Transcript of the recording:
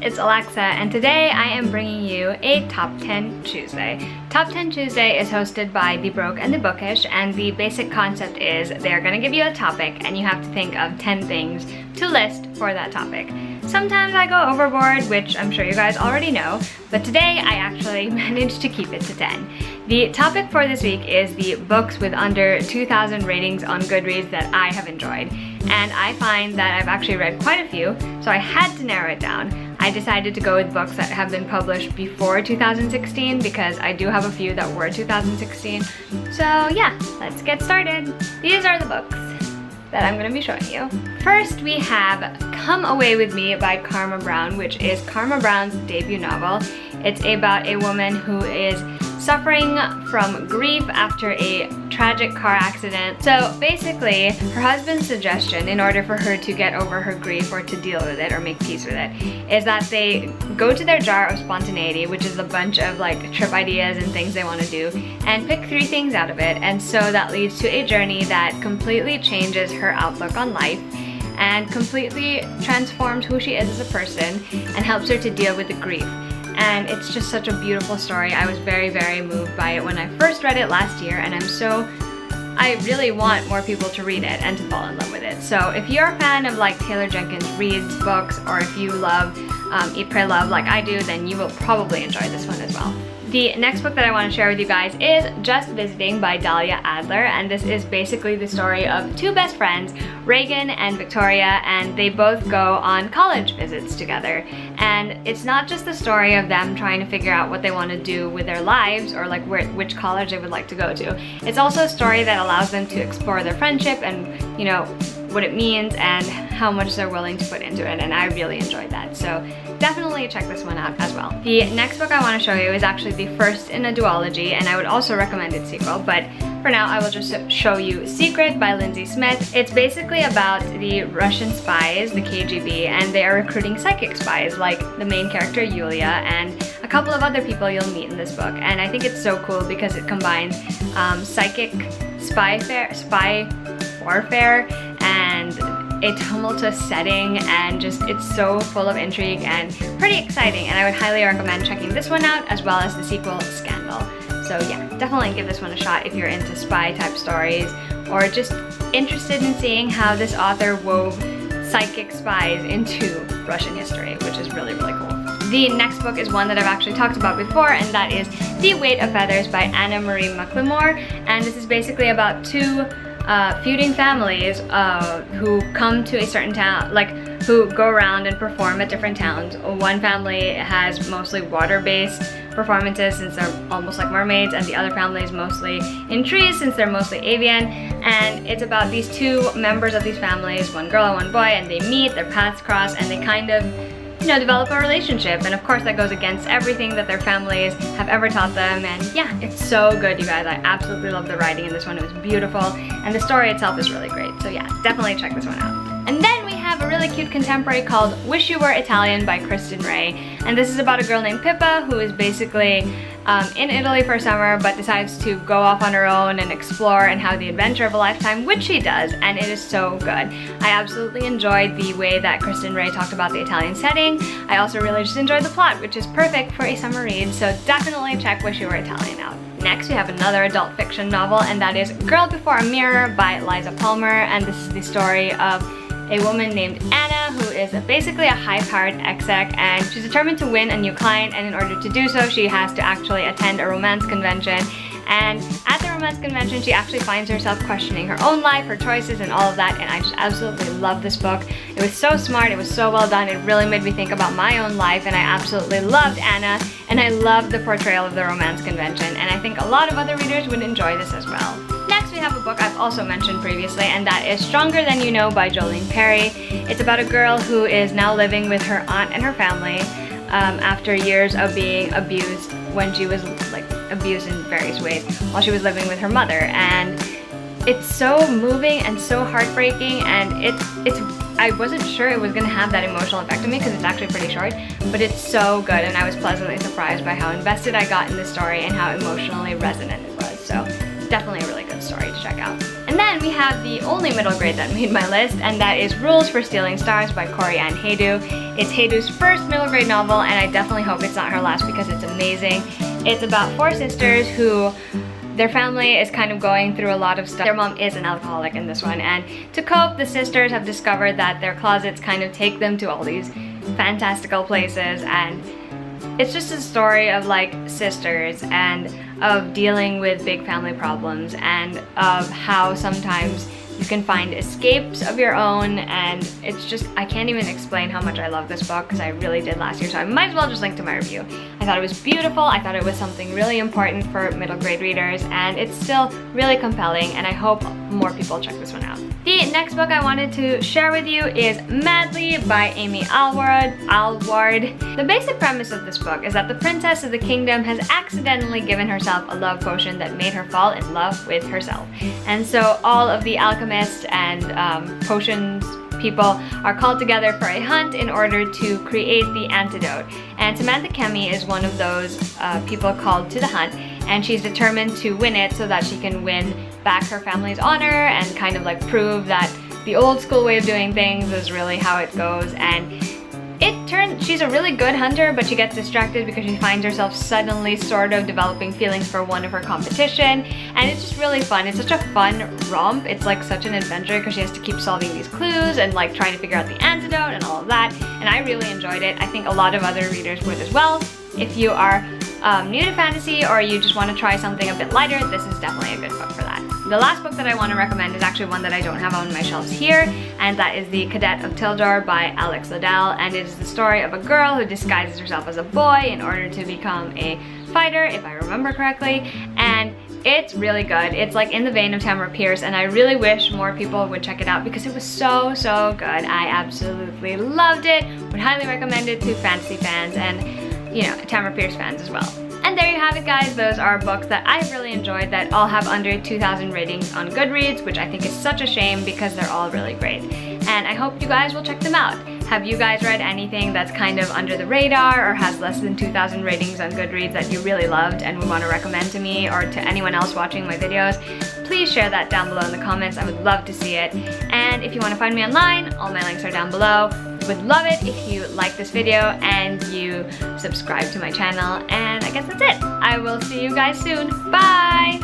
it's Alexa, and today I am bringing you a Top 10 Tuesday. Top 10 Tuesday is hosted by The Broke and the Bookish, and the basic concept is they're gonna give you a topic and you have to think of 10 things to list for that topic. Sometimes I go overboard, which I'm sure you guys already know, but today I actually managed to keep it to 10. The topic for this week is the books with under 2,000 ratings on Goodreads that I have enjoyed. And I find that I've actually read quite a few, so I had to narrow it down. I decided to go with books that have been published before 2016 because I do have a few that were 2016. So yeah, let's get started. These are the books that I'm going to be showing you. First, we have Come Away With Me by Karma Brown, which is Karma Brown's debut novel. It's about a woman who is suffering from grief after a tragic car accident. So basically, her husband's suggestion in order for her to get over her grief or to deal with it or make peace with it is that they go to their jar of spontaneity, which is a bunch of like trip ideas and things they want to do, and pick 3 things out of it. And so that leads to a journey that completely changes her outlook on life and completely transforms who she is as a person and helps her to deal with the grief. And it's just such a beautiful story. I was very, very moved by it when I first read it last year, and I really want more people to read it and to fall in love with it. So if you're a fan of like Taylor Jenkins Reid's books, or if you love Eat, Pray, Love like I do, then you will probably enjoy this one as well. The next book that I want to share with you guys is Just Visiting by Dahlia Adler, and this is basically the story of 2 best friends, Reagan and Victoria, and they both go on college visits together. And it's not just the story of them trying to figure out what they want to do with their lives or like which college they would like to go to. It's also a story that allows them to explore their friendship and, you know, what it means and how much they're willing to put into it, and I really enjoyed that. So definitely check this one out as well. The next book I want to show you is actually the first in a duology, and I would also recommend its sequel, but for now I will just show you Secret by Lindsay Smith. It's basically about the Russian spies, the KGB, and they are recruiting psychic spies like the main character Yulia and a couple of other people you'll meet in this book. And I think it's so cool because it combines psychic spy warfare and a tumultuous setting, and just it's so full of intrigue and pretty exciting, and I would highly recommend checking this one out as well as the sequel Scandal. So yeah, definitely give this one a shot if you're into spy type stories or just interested in seeing how this author wove psychic spies into Russian history, which is really, really cool. The next book is one that I've actually talked about before, and that is The Weight of Feathers by Anna Marie McLemore, and this is basically about 2 feuding families who come to a certain town, like who go around and perform at different towns. One family has mostly water-based performances since they're almost like mermaids, and the other family is mostly in trees since they're mostly avian. And it's about these 2 members of these families, one girl and one boy, and they meet, their paths cross, and they kind of, you know, develop a relationship. And of course that goes against everything that their families have ever taught them. And yeah, it's so good, you guys. I absolutely love the writing in this one. It was beautiful, and the story itself is really great. So yeah, definitely check this one out. And then we have a really cute contemporary called Wish You Were Italian by Kristen Ray. And this is about a girl named Pippa who is basically in Italy for summer but decides to go off on her own and explore and have the adventure of a lifetime, which she does, and it is so good. I absolutely enjoyed the way that Kristen Ray talked about the Italian setting. I also really just enjoyed the plot, which is perfect for a summer read, so definitely check Wish You Were Italian out. Next, we have another adult fiction novel, and that is Girl Before a Mirror by Liza Palmer, and this is the story of a woman named Anna who is basically a high-powered exec, and she's determined to win a new client, and in order to do so she has to actually attend a romance convention. And at the romance convention she actually finds herself questioning her own life, her choices, and all of that, and I just absolutely love this book. It was so smart, it was so well done, it really made me think about my own life, and I absolutely loved Anna, and I loved the portrayal of the romance convention, and I think a lot of other readers would enjoy this as well. Next, we have a book I've also mentioned previously, and that is Stronger Than You Know by Jolene Perry. It's about a girl who is now living with her aunt and her family after years of being abused when she was like abused in various ways while she was living with her mother. And it's so moving and so heartbreaking, and I wasn't sure it was going to have that emotional effect on me because it's actually pretty short, but it's so good, and I was pleasantly surprised by how invested I got in the story and how emotionally resonant it was. So definitely a really good story to check out. And And then we have the only middle grade that made my list, and that is Rules for Stealing Stars by Corey Ann Haydu. It's Haydu's first middle grade novel, and I definitely hope it's not her last because it's amazing. It's about 4 sisters who their family is kind of going through a lot of stuff. Their mom is an alcoholic in this one, and to cope, the sisters have discovered that their closets kind of take them to all these fantastical places, and it's just a story of like sisters and of dealing with big family problems and of how sometimes you can find escapes of your own, and it's just, I can't even explain how much I love this book because I really did last year, so I might as well just link to my review. I thought it was beautiful, I thought it was something really important for middle grade readers, and it's still really compelling, and I hope more people check this one out. The next book I wanted to share with you is Madly by Amy Alward. The basic premise of this book is that the princess of the kingdom has accidentally given herself a love potion that made her fall in love with herself. And so all of the alchemists and potions people are called together for a hunt in order to create the antidote. And Samantha Kemi is one of those people called to the hunt, and she's determined to win it so that she can win back her family's honor and kind of like prove that the old school way of doing things is really how it goes. And she's a really good hunter, but she gets distracted because she finds herself suddenly sort of developing feelings for one of her competition, and it's just really fun. It's such a fun romp. It's like such an adventure because she has to keep solving these clues and like trying to figure out the antidote and all of that, and I really enjoyed it. I think a lot of other readers would as well. If you are new to fantasy or you just want to try something a bit lighter, this is definitely a good book for that. The last book that I want to recommend is actually one that I don't have on my shelves here, and that is The Cadet of Tildor by Alex Liddell, and it is the story of a girl who disguises herself as a boy in order to become a fighter, if I remember correctly, and it's really good. It's like in the vein of Tamara Pierce, and I really wish more people would check it out because it was so good. I absolutely loved it. Would highly recommend it to fantasy fans and, you know, Tamara Pierce fans as well. And there you have it, guys. Those are books that I've really enjoyed that all have under 2,000 ratings on Goodreads, which I think is such a shame because they're all really great. And I hope you guys will check them out. Have you guys read anything that's kind of under the radar or has less than 2,000 ratings on Goodreads that you really loved and would want to recommend to me or to anyone else watching my videos? Please share that down below in the comments. I would love to see it. And if you want to find me online, all my links are down below. Would love it if you like this video and you subscribe to my channel, and I guess that's it. I will see you guys soon. Bye!